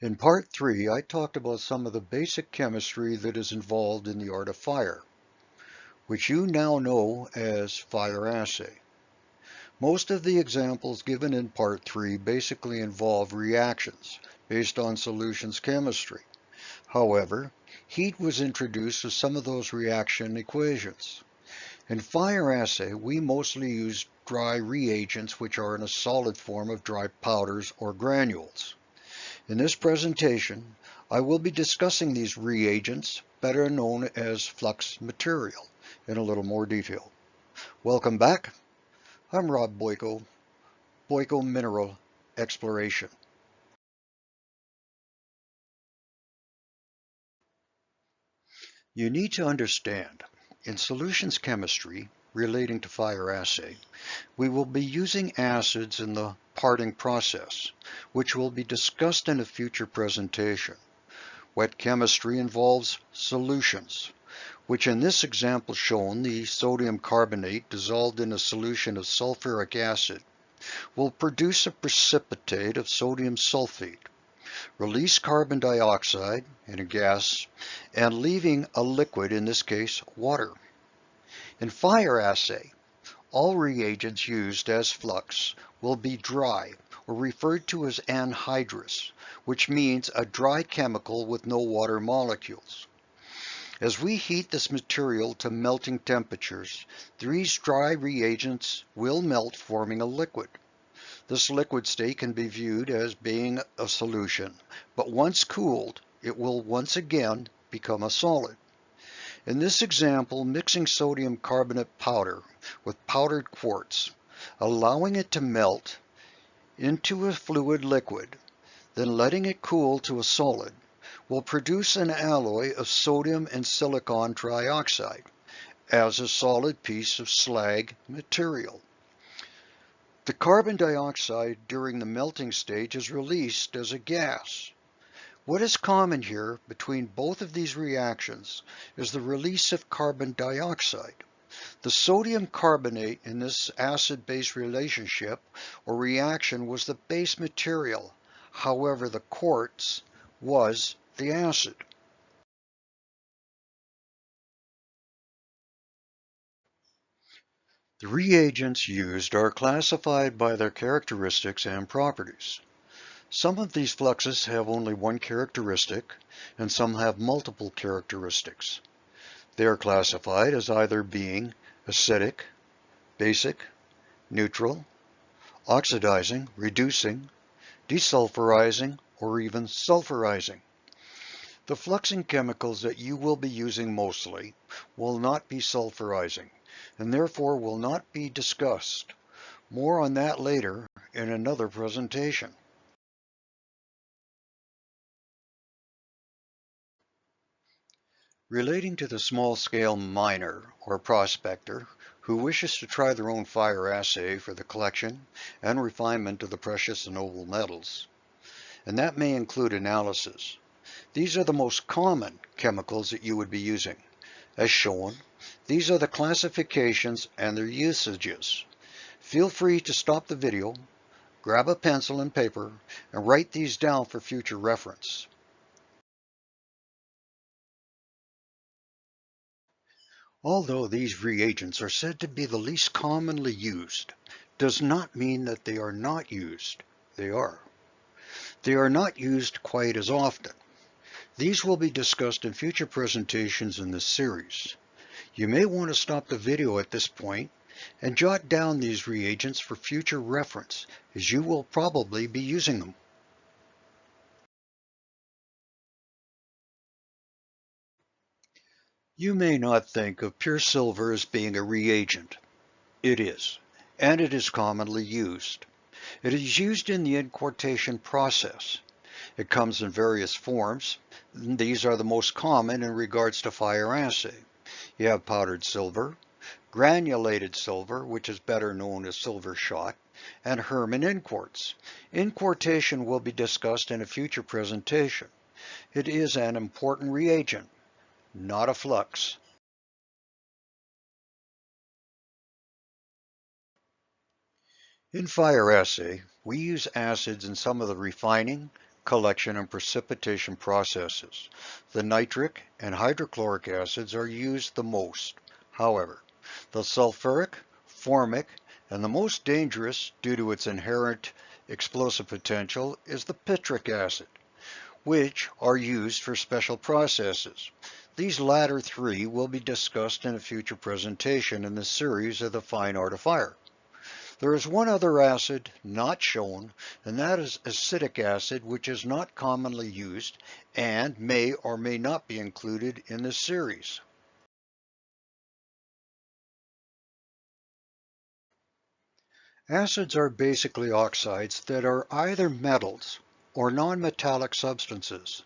In part 3, I talked about some of the basic chemistry that is involved in the art of fire, which you now know as fire assay. Most of the examples given in part 3 basically involve reactions based on solutions chemistry. However, heat was introduced to some of those reaction equations. In fire assay, we mostly use dry reagents which are in a solid form of dry powders or granules. In this presentation, I will be discussing these reagents, better known as flux material, in a little more detail. Welcome back. I'm Rob Boyko, Boyko Mineral Exploration. You need to understand, in solutions chemistry relating to fire assay, we will be using acids in the parting process, which will be discussed in a future presentation. Wet chemistry involves solutions, which in this example shown, the sodium carbonate dissolved in a solution of sulfuric acid, will produce a precipitate of sodium sulfate, release carbon dioxide in a gas, and leaving a liquid, in this case water. In fire assay, all reagents used as flux will be dry, or referred to as anhydrous, which means a dry chemical with no water molecules. As we heat this material to melting temperatures, these dry reagents will melt, forming a liquid. This liquid state can be viewed as being a solution, but once cooled, it will once again become a solid. In this example, mixing sodium carbonate powder with powdered quartz, allowing it to melt into a fluid liquid, then letting it cool to a solid, will produce an alloy of sodium and silicon trioxide as a solid piece of slag material. The carbon dioxide during the melting stage is released as a gas. What is common here between both of these reactions is the release of carbon dioxide. The sodium carbonate in this acid-base relationship or reaction was the base material. However, the quartz was the acid. The reagents used are classified by their characteristics and properties. Some of these fluxes have only one characteristic, and some have multiple characteristics. They are classified as either being acidic, basic, neutral, oxidizing, reducing, desulfurizing, or even sulfurizing. The fluxing chemicals that you will be using mostly will not be sulfurizing, and therefore will not be discussed. More on that later in another presentation. Relating to the small-scale miner or prospector who wishes to try their own fire assay for the collection and refinement of the precious and noble metals, and that may include analysis. These are the most common chemicals that you would be using. As shown, these are the classifications and their usages. Feel free to stop the video, grab a pencil and paper, and write these down for future reference. Although these reagents are said to be the least commonly used, does not mean that they are not used. They are. They are not used quite as often. These will be discussed in future presentations in this series. You may want to stop the video at this point and jot down these reagents for future reference, as you will probably be using them. You may not think of pure silver as being a reagent. It is, and it is commonly used. It is used in the inquartation process. It comes in various forms. These are the most common in regards to fire assay. You have powdered silver, granulated silver, which is better known as silver shot, and Hermann inquarts. Inquartation will be discussed in a future presentation. It is an important reagent, not a flux. In fire assay, we use acids in some of the refining, collection, and precipitation processes. The nitric and hydrochloric acids are used the most. However, the sulfuric, formic, and the most dangerous due to its inherent explosive potential is the pitric acid, which are used for special processes. These latter three will be discussed in a future presentation in the series of the Fine Art of Fire. There is one other acid not shown, and that is acetic acid, which is not commonly used and may or may not be included in this series. Acids are basically oxides that are either metals or nonmetallic substances.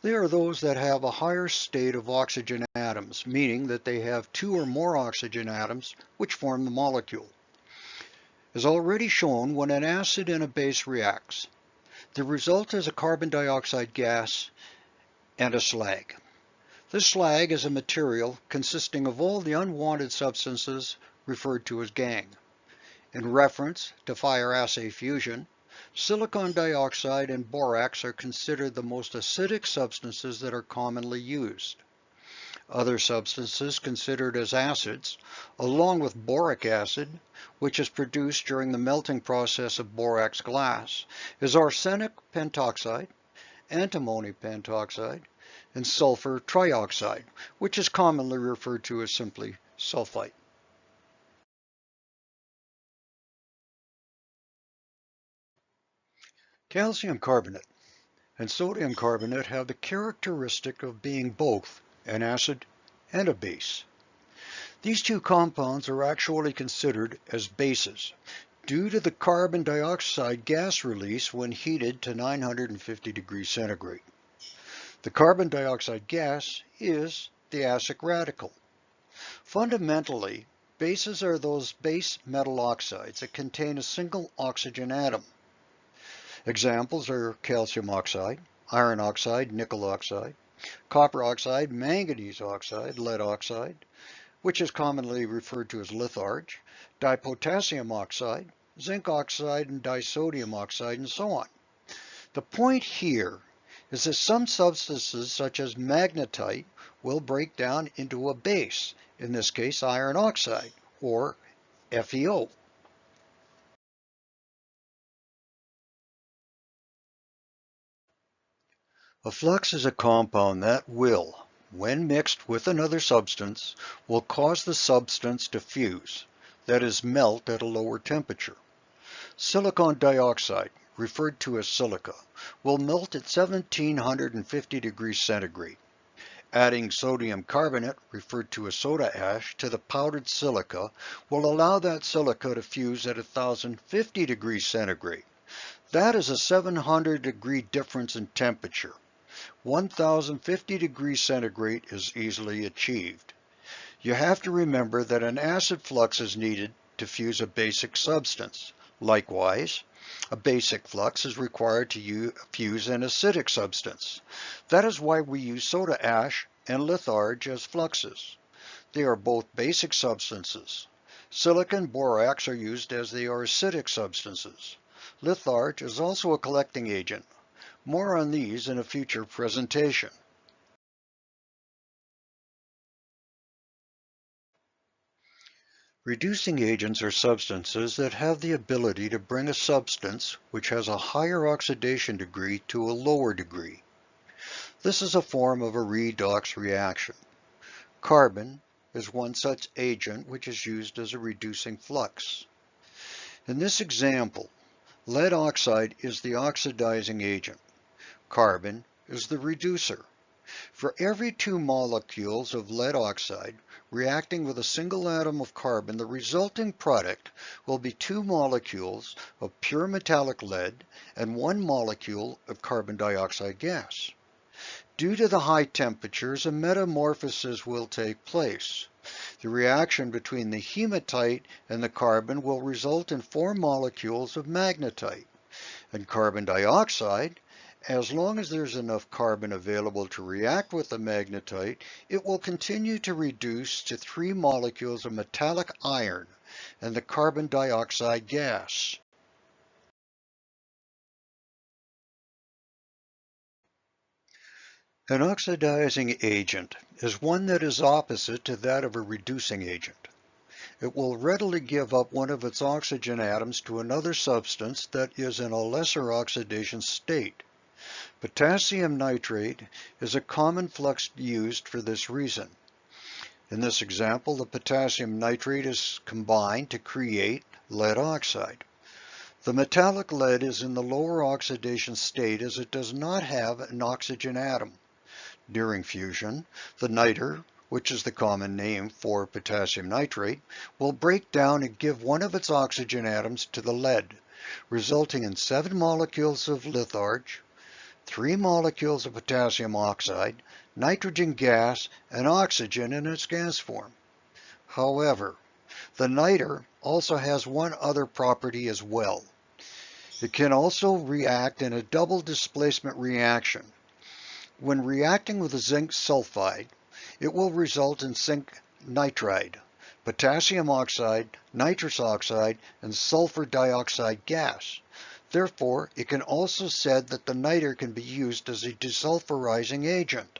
They are those that have a higher state of oxygen atoms, meaning that they have two or more oxygen atoms which form the molecule. As already shown, when an acid and a base reacts, the result is a carbon dioxide gas and a slag. This slag is a material consisting of all the unwanted substances referred to as gangue. In reference to fire assay fusion, silicon dioxide and borax are considered the most acidic substances that are commonly used. Other substances considered as acids, along with boric acid, which is produced during the melting process of borax glass, is arsenic pentoxide, antimony pentoxide, and sulfur trioxide, which is commonly referred to as simply sulfite. Calcium carbonate and sodium carbonate have the characteristic of being both an acid and a base. These two compounds are actually considered as bases due to the carbon dioxide gas release when heated to 950 degrees centigrade. The carbon dioxide gas is the acidic radical. Fundamentally, bases are those base metal oxides that contain a single oxygen atom. Examples are calcium oxide, iron oxide, nickel oxide, copper oxide, manganese oxide, lead oxide, which is commonly referred to as litharge, dipotassium oxide, zinc oxide, and disodium oxide, and so on. The point here is that some substances, such as magnetite, will break down into a base, in this case iron oxide, or FeO. A flux is a compound that will, when mixed with another substance, will cause the substance to fuse, that is, melt at a lower temperature. Silicon dioxide, referred to as silica, will melt at 1750 degrees centigrade. Adding sodium carbonate, referred to as soda ash, to the powdered silica will allow that silica to fuse at 1050 degrees centigrade. That is a 700 degree difference in temperature. 1050 degrees centigrade is easily achieved. You have to remember that an acid flux is needed to fuse a basic substance. Likewise, a basic flux is required to fuse an acidic substance. That is why we use soda ash and litharge as fluxes. They are both basic substances. Silica and borax are used as they are acidic substances. Litharge is also a collecting agent. More on these in a future presentation. Reducing agents are substances that have the ability to bring a substance which has a higher oxidation degree to a lower degree. This is a form of a redox reaction. Carbon is one such agent which is used as a reducing flux. In this example, lead oxide is the oxidizing agent. Carbon is the reducer. For every two molecules of lead oxide reacting with a single atom of carbon, the resulting product will be two molecules of pure metallic lead and one molecule of carbon dioxide gas. Due to the high temperatures, a metamorphosis will take place. The reaction between the hematite and the carbon will result in four molecules of magnetite. And carbon dioxide, as long as there's enough carbon available to react with the magnetite, it will continue to reduce to three molecules of metallic iron and the carbon dioxide gas. An oxidizing agent is one that is opposite to that of a reducing agent. It will readily give up one of its oxygen atoms to another substance that is in a lesser oxidation state. Potassium nitrate is a common flux used for this reason. In this example, the potassium nitrate is combined to create lead oxide. The metallic lead is in the lower oxidation state as it does not have an oxygen atom. During fusion, the niter, which is the common name for potassium nitrate, will break down and give one of its oxygen atoms to the lead, resulting in 7 molecules of litharge, 3 molecules of potassium oxide, nitrogen gas, and oxygen in its gas form. However, the niter also has one other property as well. It can also react in a double displacement reaction. When reacting with a zinc sulfide, it will result in zinc nitride, potassium oxide, nitrous oxide, and sulfur dioxide gas. Therefore, it can also be said that the niter can be used as a desulfurizing agent.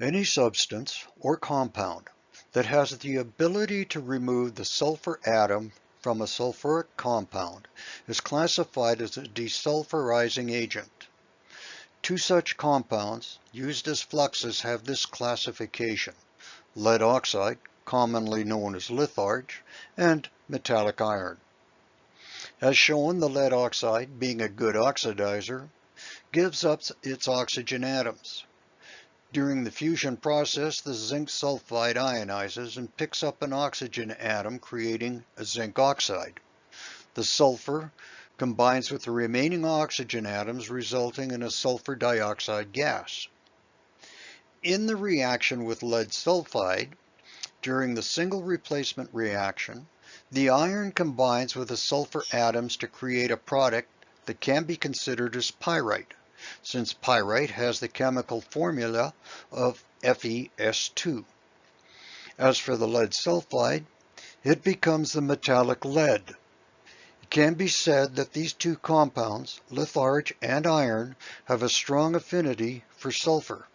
Any substance or compound that has the ability to remove the sulfur atom from a sulfuric compound is classified as a desulfurizing agent. 2 such compounds used as fluxes have this classification: lead oxide, commonly known as litharge, and metallic iron. As shown, the lead oxide, being a good oxidizer, gives up its oxygen atoms. During the fusion process, the zinc sulfide ionizes and picks up an oxygen atom, creating a zinc oxide. The sulfur combines with the remaining oxygen atoms, resulting in a sulfur dioxide gas. In the reaction with lead sulfide, during the single replacement reaction, the iron combines with the sulfur atoms to create a product that can be considered as pyrite, since pyrite has the chemical formula of FeS2. As for the lead sulfide, it becomes the metallic lead. It can be said that these 2 compounds, litharge and iron, have a strong affinity for sulfur.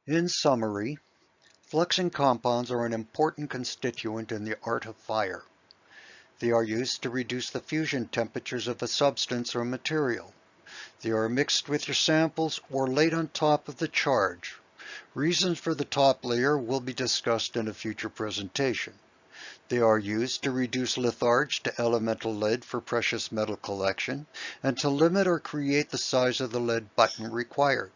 In summary, fluxing compounds are an important constituent in the art of fire. They are used to reduce the fusion temperatures of a substance or material. They are mixed with your samples or laid on top of the charge. Reasons for the top layer will be discussed in a future presentation. They are used to reduce litharge to elemental lead for precious metal collection and to limit or create the size of the lead button required.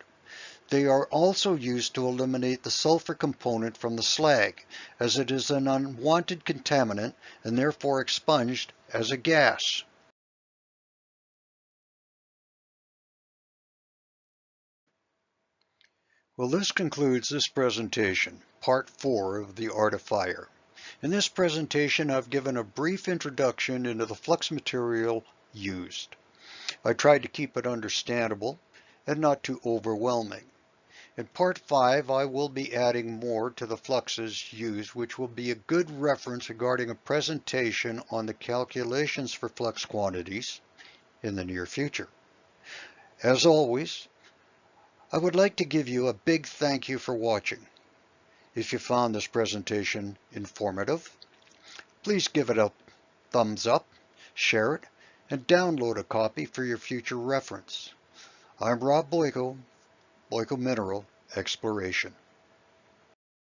They are also used to eliminate the sulfur component from the slag, as it is an unwanted contaminant and therefore expunged as a gas. Well, this concludes this presentation, part 4 of the Art of Fire. In this presentation, I've given a brief introduction into the flux material used. I tried to keep it understandable and not too overwhelming. In part 5, I will be adding more to the fluxes used, which will be a good reference regarding a presentation on the calculations for flux quantities in the near future. As always, I would like to give you a big thank you for watching. If you found this presentation informative, please give it a thumbs up, share it, and download a copy for your future reference. I'm Rob Boyko, Boyko Mineral Exploration.